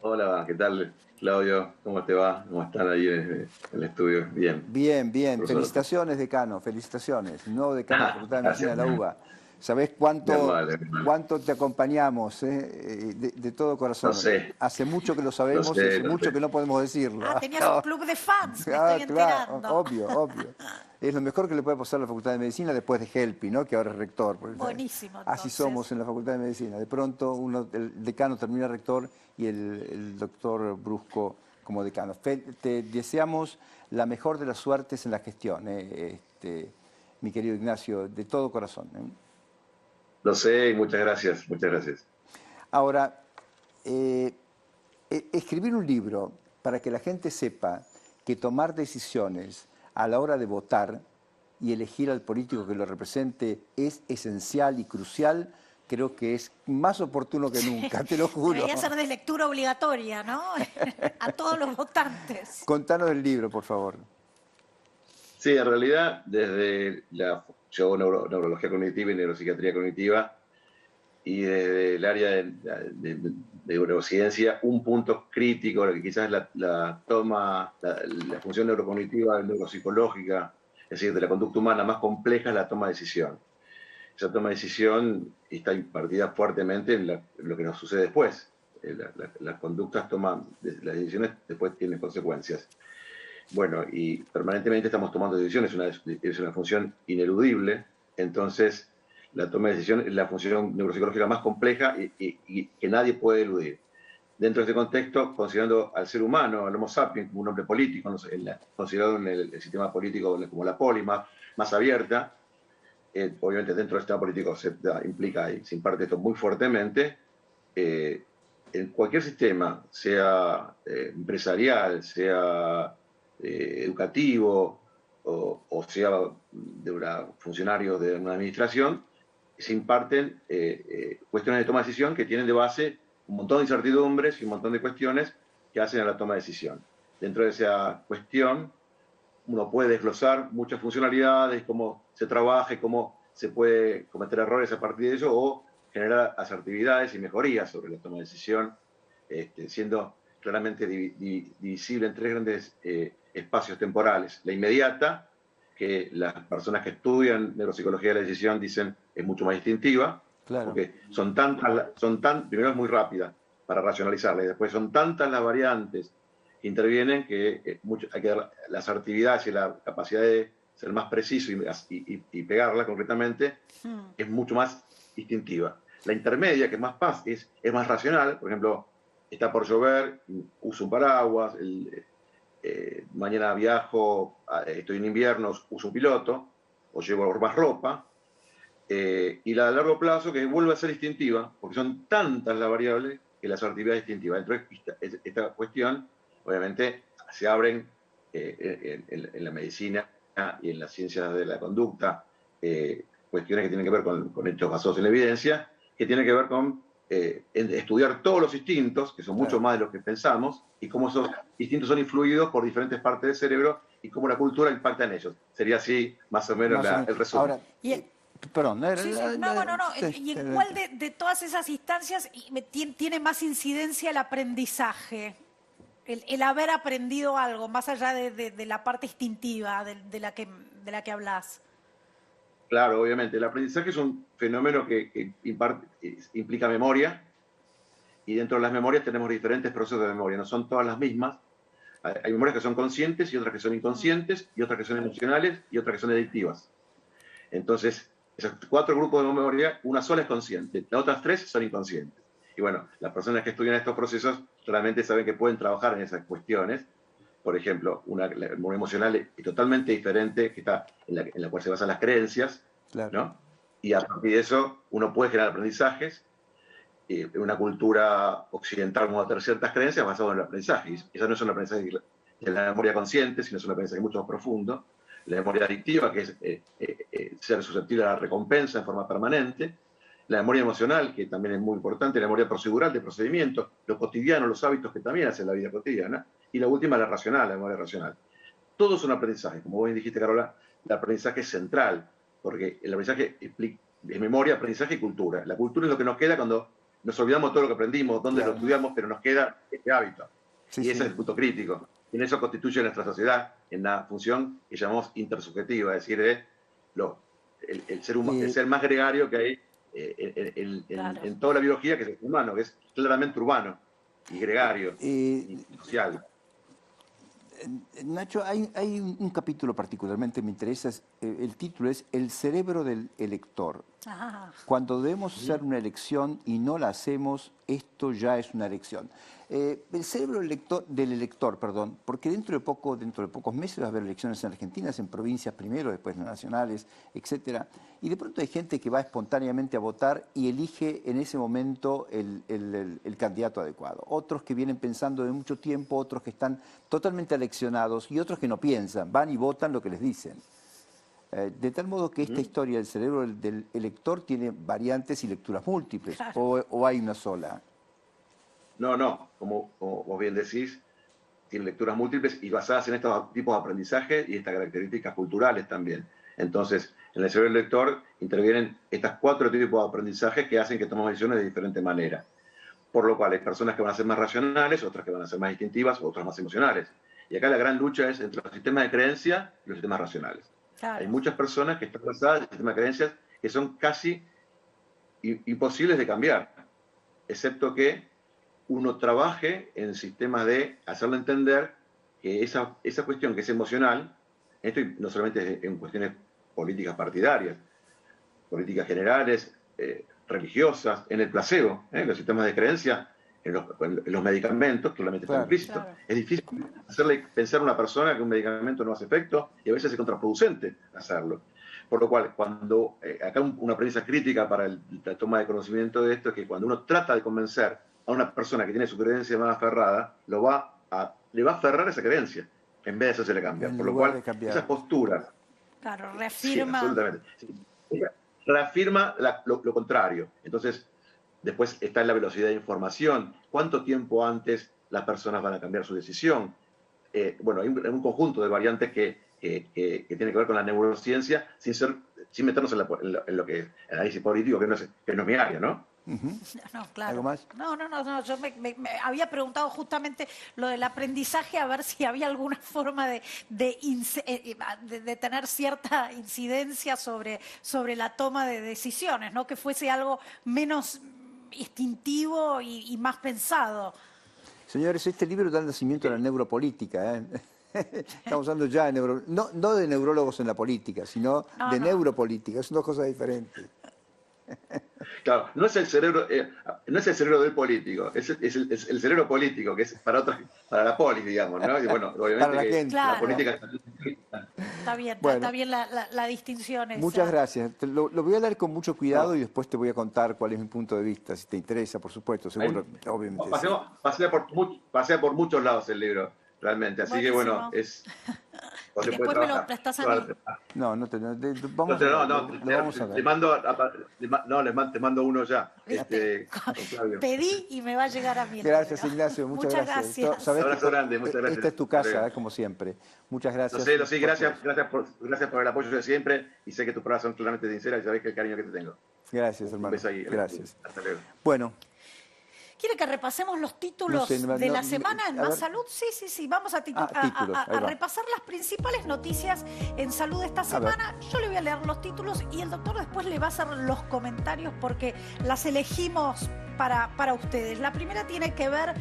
Hola, ¿qué tal, Claudio? ¿Cómo te va? ¿Cómo están ahí en el estudio? Bien. Bien, bien. Profesor. Felicitaciones, decano. Felicitaciones. Nuevo decano de la Facultad de Medicina de la Gracias. UBA. ¿Sabés cuánto, Bien, vale. cuánto te acompañamos? De todo corazón. Lo sé. Hace mucho que lo sabemos Lo sé, y hace lo mucho sé. que no podemos decirlo. Ah, tenías un club de fans, me estoy enterando. Obvio, obvio. Es lo mejor que le puede pasar a la Facultad de Medicina después de Helpi, ¿no? Que ahora es rector. Porque, Buenísimo, así entonces. somos en la Facultad de Medicina. De pronto el decano termina rector y el doctor Brusco como decano. Te deseamos la mejor de las suertes en la gestión, mi querido Ignacio, de todo corazón. Lo sé y muchas gracias, muchas gracias. Ahora, escribir un libro para que la gente sepa que tomar decisiones a la hora de votar y elegir al político que lo represente es esencial y crucial, creo que es más oportuno que nunca, te lo juro. Debería ser de lectura obligatoria, ¿no? A todos los votantes. Contanos del libro, por favor. Sí, en realidad, yo hago neurología cognitiva y neuropsiquiatría cognitiva, y desde el área de neurociencia, un punto crítico, que quizás la función neurocognitiva, neuropsicológica, es decir, de la conducta humana más compleja, es la toma de decisión. Esa toma de decisión está impartida fuertemente en lo que nos sucede después. Las conductas las decisiones después tienen consecuencias. Bueno, y permanentemente estamos tomando decisiones, es una función ineludible, entonces la toma de decisión es la función neuropsicológica más compleja y que nadie puede eludir. Dentro de este contexto, considerando al ser humano, al Homo sapiens, como un hombre político, considerado en el sistema político como la poli más abierta, obviamente dentro del sistema político implica y se imparte esto muy fuertemente, en cualquier sistema, sea empresarial, sea educativo o sea de funcionarios de una administración, se imparten cuestiones de toma de decisión que tienen de base un montón de incertidumbres y un montón de cuestiones que hacen a la toma de decisión. Dentro de esa cuestión, uno puede desglosar muchas funcionalidades, cómo se trabaja y cómo se puede cometer errores a partir de eso o generar asertividades y mejorías sobre la toma de decisión, siendo claramente divisible en tres grandes espacios temporales. La inmediata, que las personas que estudian neuropsicología de la decisión dicen es mucho más distintiva, Claro. Porque primero es muy rápida para racionalizarla, y después son tantas las variantes que intervienen que hay que dar la asertividad y la capacidad de ser más preciso y pegarla concretamente es mucho más instintiva. La intermedia, que es más paz, es más racional. Por ejemplo, está por llover, uso un paraguas, mañana viajo, estoy en invierno, uso un piloto, o llevo más ropa. Y la de largo plazo, que vuelve a ser instintiva, porque son tantas las variables que la asertividad es instintiva. Dentro de esta cuestión, obviamente, se abren en la medicina y en las ciencias de la conducta cuestiones que tienen que ver con hechos basados en la evidencia, que tienen que ver con estudiar todos los instintos, que son mucho más de lo que pensamos, y cómo esos instintos son influidos por diferentes partes del cerebro y cómo la cultura impacta en ellos. Sería así, más o menos, el resumen. Ahora, perdón. ¿Y en cuál de todas esas instancias tiene más incidencia el aprendizaje? El haber aprendido algo, más allá de la parte instintiva de la que hablas. Claro, obviamente. El aprendizaje es un fenómeno que implica memoria, y dentro de las memorias tenemos diferentes procesos de memoria. No son todas las mismas. Hay memorias que son conscientes y otras que son inconscientes, y otras que son emocionales y otras que son adictivas. Entonces, esos 4 grupos de memoria, una sola es consciente, las otras 3 son inconscientes. Y bueno, las personas que estudian estos procesos realmente saben que pueden trabajar en esas cuestiones. Por ejemplo, una memoria emocional es totalmente diferente, que está en la cual se basan las creencias, claro, ¿no? Y a partir de eso uno puede generar aprendizajes. En una cultura occidental vamos a tener ciertas creencias basadas en el aprendizaje. Y eso no es un aprendizaje de la memoria consciente, sino es un aprendizaje mucho más profundo. La memoria adictiva, que es ser susceptible a la recompensa en forma permanente. La memoria emocional, que también es muy importante. La memoria procedural, de procedimiento, lo cotidiano, los hábitos que también hacen la vida cotidiana. Y la última, la racional, la memoria racional. Todo es un aprendizaje. Como vos dijiste, Carola, el aprendizaje es central, porque el aprendizaje es memoria, aprendizaje y cultura. La cultura es lo que nos queda cuando nos olvidamos de todo lo que aprendimos, dónde lo estudiamos, pero nos queda este hábito. Y ese es el punto crítico. Y en eso constituye nuestra sociedad, en la función que llamamos intersubjetiva, es decir, el ser más gregario que hay en toda la biología, que es el humano, que es claramente urbano y gregario y social. Nacho, hay un capítulo particularmente me interesa, el título es El cerebro del elector. Cuando debemos hacer una elección y no la hacemos, esto ya es una elección. El cerebro del elector, porque dentro de pocos meses va a haber elecciones en Argentina, en provincias primero, después nacionales, etcétera. Y de pronto hay gente que va espontáneamente a votar y elige en ese momento el candidato adecuado. Otros que vienen pensando de mucho tiempo, otros que están totalmente aleccionados y otros que no piensan, van y votan lo que les dicen. De tal modo que esta historia del cerebro del elector tiene variantes y lecturas múltiples, o hay una sola. No, como vos bien decís, tiene lecturas múltiples y basadas en estos tipos de aprendizaje y estas características culturales también. Entonces, en el cerebro del lector intervienen estas 4 tipos de aprendizaje que hacen que tomemos decisiones de diferente manera. Por lo cual hay personas que van a ser más racionales, otras que van a ser más instintivas, otras más emocionales. Y acá la gran lucha es entre los sistemas de creencia y los sistemas racionales. Claro. Hay muchas personas que están basadas en sistemas de creencias que son casi imposibles de cambiar, excepto que uno trabaje en sistemas de hacerle entender que esa cuestión que es emocional, esto no solamente en cuestiones políticas partidarias, políticas generales, religiosas, en el placebo, en los sistemas de creencia, en los medicamentos, claramente está implícito. Claro. Es difícil hacerle pensar a una persona que un medicamento no hace efecto y a veces es contraproducente hacerlo. Por lo cual, cuando acá una premisa crítica para la toma de conocimiento de esto es que cuando uno trata de convencer a una persona que tiene su creencia más aferrada, le va a aferrar esa creencia, en vez de hacerse le cambiar. Por lo cual, esas posturas... Claro, reafirma... Sí, absolutamente. Sí. Reafirma lo contrario. Entonces, después está en la velocidad de información. ¿Cuánto tiempo antes las personas van a cambiar su decisión? Bueno, hay un conjunto de variantes que tiene que ver con la neurociencia sin meternos en lo que es el análisis político, que no es mi área, ¿no? No, claro. ¿Algo más? No. Yo me había preguntado justamente lo del aprendizaje, a ver si había alguna forma de tener cierta incidencia sobre la toma de decisiones, ¿no? Que fuese algo menos instintivo y más pensado. Señores, este libro da nacimiento a la neuropolítica, ¿eh? Estamos hablando ya de no de neurólogos en la política, sino de neuropolítica. Son dos cosas diferentes. Claro, no es el cerebro del político, es el cerebro político, que es para la polis, digamos, ¿no? Y bueno, obviamente para la que gente. la política... Está bien, Bueno, está bien la distinción esa. Muchas gracias. Lo voy a leer con mucho cuidado y después te voy a contar cuál es mi punto de vista, si te interesa, por supuesto, seguro, obviamente. Pasea por muchos lados el libro, realmente, así Buenísimo. que bueno, es... Después me lo prestás a mí. Vamos a ver. Te mando uno ya. Pedí y me va a llegar a mí. Gracias, Ignacio, muchas gracias. Un abrazo grande, muchas gracias. Esta es tu casa, como siempre. Muchas gracias. Lo sé, gracias por el apoyo de siempre y sé que tus palabras son claramente sinceras y sabés que el cariño que te tengo. Gracias, hermano. Un beso ahí. Gracias. Hasta luego. Bueno. ¿Quiere que repasemos los títulos de la semana en Más Salud? Sí. Vamos a repasar las principales noticias en salud de esta semana. Yo le voy a leer los títulos y el doctor después le va a hacer los comentarios porque las elegimos para ustedes. La primera tiene que ver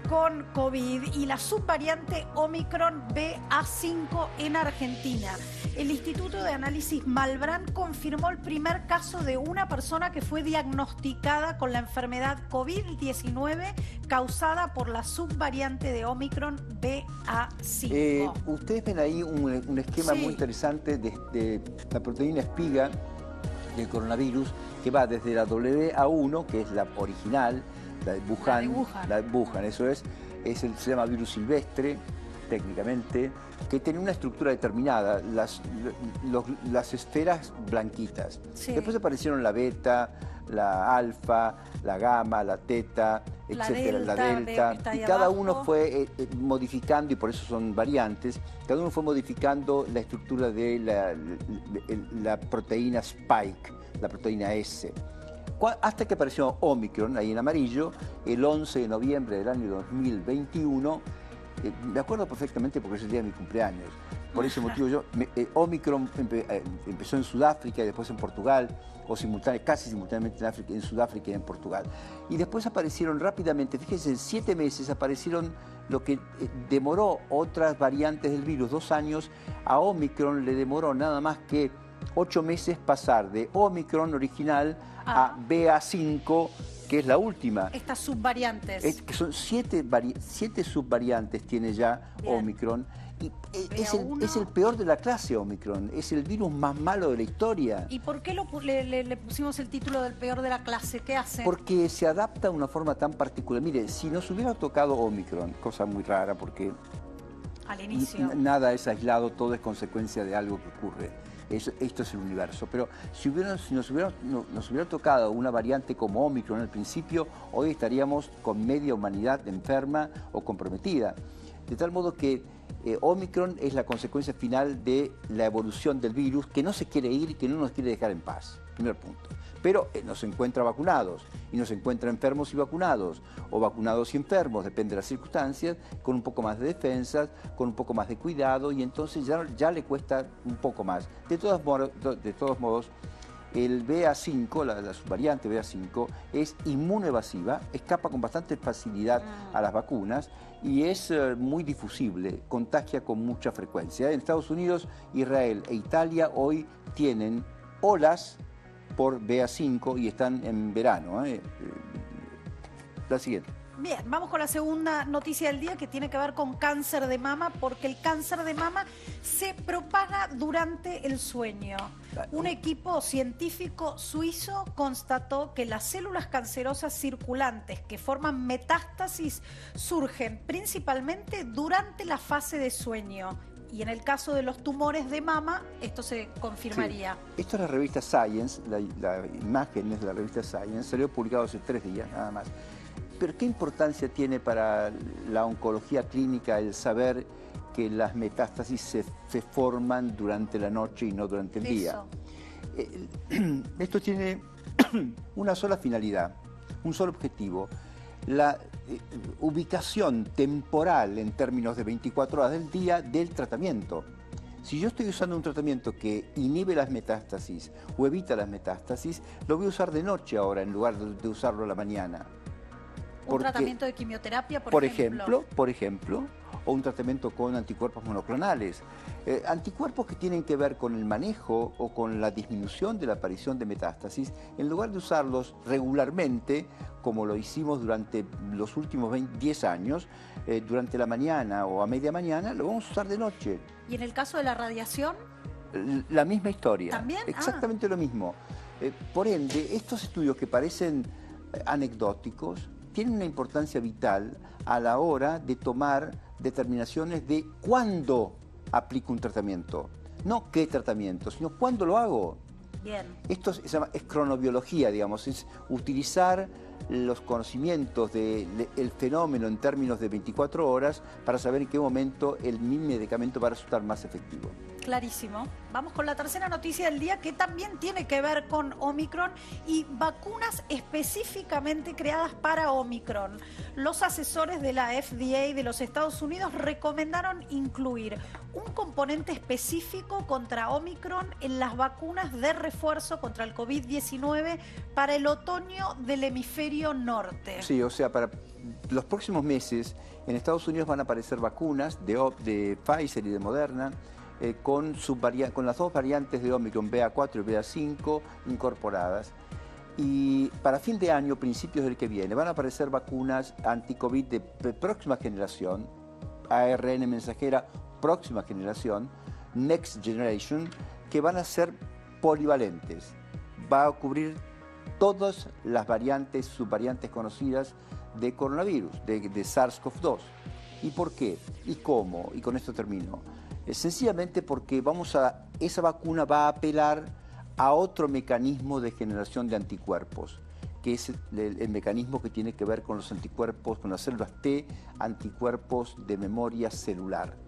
con COVID y la subvariante Omicron BA.5 en Argentina. El Instituto de Análisis Malbrán confirmó el primer caso de una persona que fue diagnosticada con la enfermedad COVID-19 causada por la subvariante de Omicron BA.5. Ustedes ven ahí un esquema muy interesante de la proteína espiga del coronavirus que va desde la WA1, que es la original, la de Wuhan, eso se llama virus silvestre, técnicamente, que tiene una estructura determinada, las esferas blanquitas. Sí. Después aparecieron la beta, la alfa, la gamma, la teta, etcétera, la delta. Y cada uno fue modificando, y por eso son variantes, cada uno fue modificando la estructura de la proteína spike, la proteína S. Hasta que apareció Omicron, ahí en amarillo, el 11 de noviembre del año 2021. Me acuerdo perfectamente porque es el día de mi cumpleaños. Por ese motivo Omicron empezó en Sudáfrica y después en Portugal, o casi simultáneamente en Sudáfrica y en Portugal. Y después aparecieron rápidamente, fíjense, en 7 meses aparecieron lo que demoró otras variantes del virus, 2 años. A Omicron le demoró nada más que 8 meses pasar de Omicron original a BA.5, que es la última. Estas subvariantes. Que son 7 subvariantes tiene ya Omicron. Y es el peor de la clase Omicron, es el virus más malo de la historia. ¿Y por qué le pusimos el título del peor de la clase? ¿Qué hace? Porque se adapta de una forma tan particular. Mire, si nos hubiera tocado Omicron, cosa muy rara porque al inicio nada es aislado, todo es consecuencia de algo que ocurre. Esto es el universo, pero si nos hubiera tocado una variante como Omicron al principio, hoy estaríamos con media humanidad enferma o comprometida. De tal modo que Omicron es la consecuencia final de la evolución del virus, que no se quiere ir y que no nos quiere dejar en paz, primer punto. Pero nos encuentra vacunados y nos encuentra enfermos y vacunados, o vacunados y enfermos, depende de las circunstancias, con un poco más de defensas, con un poco más de cuidado, y entonces ya le cuesta un poco más. De todos modos, el BA.5, la subvariante BA.5, es inmunoevasiva, escapa con bastante facilidad a las vacunas y es muy difusible, contagia con mucha frecuencia. En Estados Unidos, Israel e Italia hoy tienen olas por BA.5 y están en verano. La siguiente. Bien, vamos con la segunda noticia del día que tiene que ver con cáncer de mama, porque el cáncer de mama se propaga durante el sueño. Un equipo científico suizo constató que las células cancerosas circulantes que forman metástasis surgen principalmente durante la fase de sueño. Y en el caso de los tumores de mama, esto se confirmaría. Sí. Esto es la revista Science, la imagen es de la revista Science, salió publicado hace 3 días nada más. Pero ¿qué importancia tiene para la oncología clínica el saber que las metástasis se forman durante la noche y no durante el día? Esto tiene una sola finalidad, un solo objetivo, la ubicación temporal en términos de 24 horas del día del tratamiento. Si yo estoy usando un tratamiento que inhibe las metástasis o evita las metástasis, lo voy a usar de noche ahora en lugar de usarlo a la mañana. Un tratamiento de quimioterapia, por ejemplo, o un tratamiento con anticuerpos monoclonales. Anticuerpos que tienen que ver con el manejo o con la disminución de la aparición de metástasis, en lugar de usarlos regularmente, como lo hicimos durante los últimos 10 años, durante la mañana o a media mañana, lo vamos a usar de noche. ¿Y en el caso de la radiación? La misma historia. ¿También? Exactamente lo mismo. Por ende, estos estudios que parecen anecdóticos tienen una importancia vital a la hora de tomar determinaciones de cuándo aplico un tratamiento. No qué tratamiento, sino cuándo lo hago. Bien. Esto se llama, es cronobiología, digamos, es utilizar los conocimientos del fenómeno en términos de 24 horas para saber en qué momento mi medicamento va a resultar más efectivo. Clarísimo. Vamos con la tercera noticia del día, que también tiene que ver con Omicron y vacunas específicamente creadas para Omicron. Los asesores de la FDA de los Estados Unidos recomendaron incluir un componente específico contra Omicron en las vacunas de refuerzo contra el COVID-19 para el otoño del hemisferio norte. Sí, o sea, para los próximos meses en Estados Unidos van a aparecer vacunas de Pfizer y de Moderna, con las dos variantes de Omicron, BA4 y BA5, incorporadas. Y para fin de año, principios del que viene, van a aparecer vacunas anti-COVID de próxima generación, ARN mensajera próxima generación, Next Generation, que van a ser polivalentes. Va a cubrir todas las variantes, subvariantes conocidas de coronavirus, de SARS-CoV-2. ¿Y por qué? ¿Y cómo? Y con esto termino. Sencillamente porque esa vacuna va a apelar a otro mecanismo de generación de anticuerpos, que es el mecanismo que tiene que ver con los anticuerpos, con las células T, anticuerpos de memoria celular,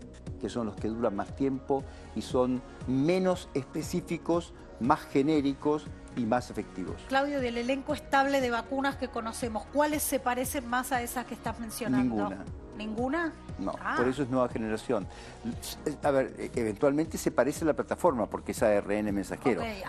que son los que duran más tiempo y son menos específicos, más genéricos y más efectivos. Claudio, del elenco estable de vacunas que conocemos, ¿cuáles se parecen más a esas que estás mencionando? Ninguna. ¿Ninguna? No, por eso es nueva generación. A ver, eventualmente se parece a la plataforma porque es ARN mensajero. Okay,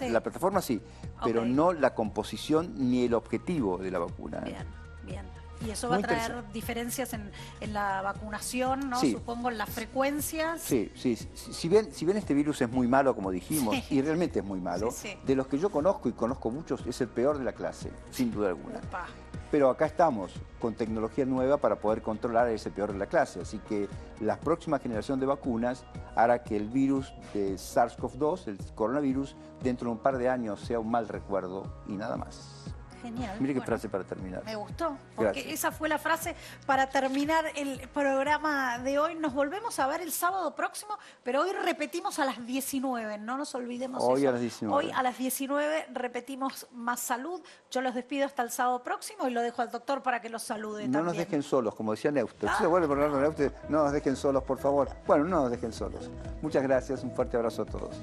la plataforma sí, pero no la composición ni el objetivo de la vacuna. Bien, bien. Y eso va a traer diferencias en la vacunación, ¿no? Sí. Supongo en las frecuencias. Sí, sí. Si bien este virus es muy malo, como dijimos, y realmente es muy malo, de los que yo conozco, y conozco muchos, es el peor de la clase, sin duda alguna. Opa. Pero acá estamos con tecnología nueva para poder controlar ese peor de la clase. Así que la próxima generación de vacunas hará que el virus de SARS-CoV-2, el coronavirus, dentro de un par de años sea un mal recuerdo y nada más. Genial. Mire qué frase para terminar. Me gustó, porque Gracias. esa fue la frase para terminar el programa de hoy. Nos volvemos a ver el sábado próximo, pero hoy repetimos a las 19, no nos olvidemos Hoy eso. a las 19. Hoy a las 19 repetimos Más Salud. Yo los despido hasta el sábado próximo y lo dejo al doctor para que los salude también. No nos dejen solos, como decía Neuster. Si se vuelve a hablar de Neuster, no nos dejen solos, por favor. Bueno, no nos dejen solos. Muchas gracias, un fuerte abrazo a todos.